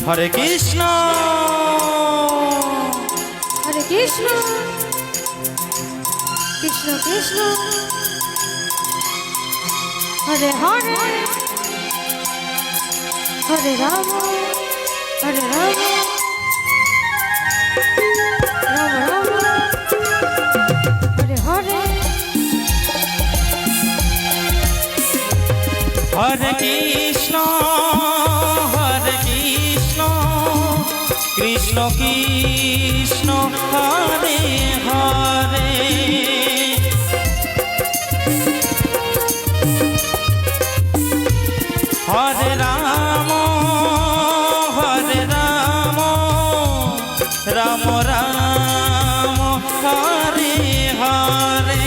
হরে কৃষ্ণ হরে কৃষ্ণ কৃষ্ণ কৃষ্ণ হরে হরে হরে রাম হরে রাম রাম রাম হরে হরে হরে কৃষ্ণ কৃষ্ণ কৃষ্ণ হরে হরে হরে রাম রাম রাম হরে হরে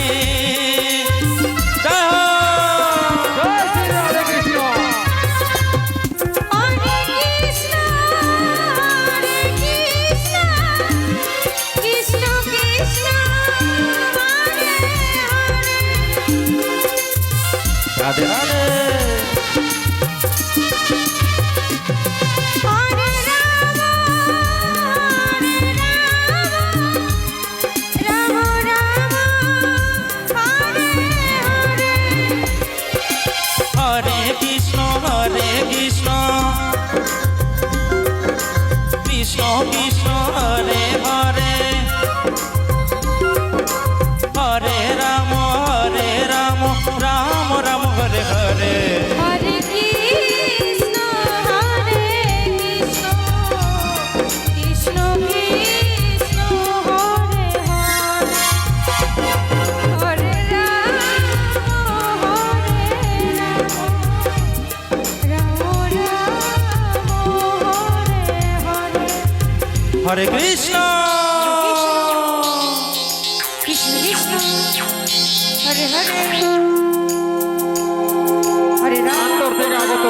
রাধে রাধে হরে কৃষ্ণ কৃষ্ণ কৃষ্ণ হরে হরে হরে রাম রাম রাম হরে হরে হরে কৃষ্ণ কৃষ্ণ কৃষ্ণ হরে হরে হরে রাম রাম হরে হরে হরে কৃষ্ণ কৃষ্ণ কৃষ্ণ হরে হরে হরে রাম থেকে আগত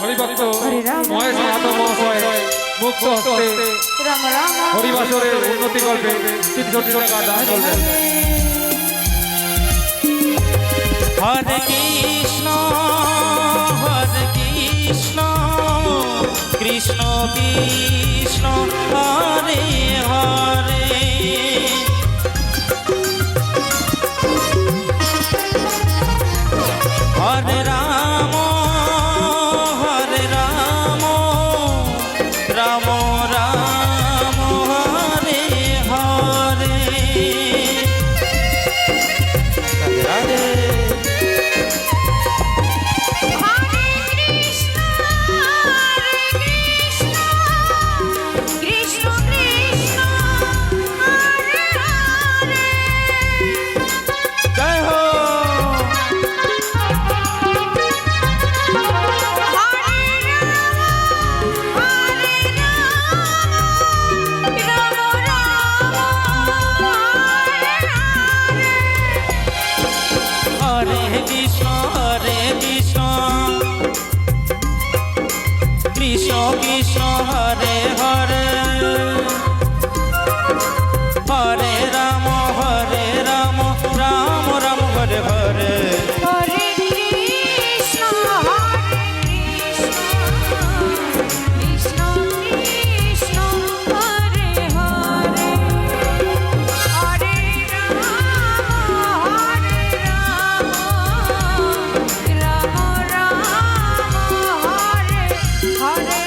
হরিভক্ত হরে রাম মহেশ মাহাতো মহাশয় মুক্ত হস্তে রাম রাম হরিবাসরের উন্নতি কল্পে 300 টাকা দান করবেন। হরে কৃষ্ণ কৃষ্ণ কৃষ্ণ হরে হরে হরে রাম রাম রাম হরে হরে রাধে কৃষ্ণ কৃষ্ণ হরে হরে জয় হো হরে কৃষ্ণ কৃষ্ণ কৃষ্ণ হরে হরে হরে রাম রাম রাম হরে হরে হরে কৃষ্ণ কৃষ্ণ কৃষ্ণ হরে হরে হরে রাম রাম হরে হরে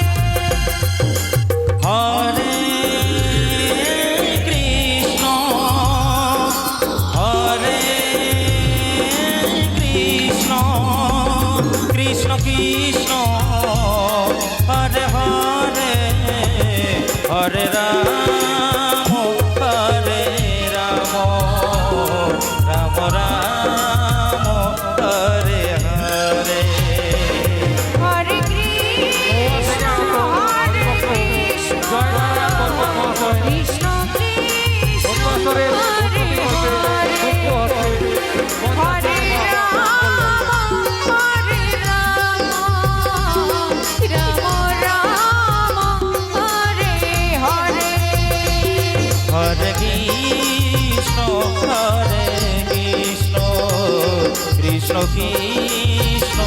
হরে কৃষ্ণ কৃষ্ণ কৃষ্ণ হরে হরে হরে রাম রাম হরে হরে হরে কৃষ্ণ কৃষ্ণ কৃষ্ণ হরিবাসরের হরে উন্নতি হস্তে মুক্ত হস্তে হরে রাম রাম হরে হরে হরে কৃষ্ণ কৃষ্ণ কৃষ্ণ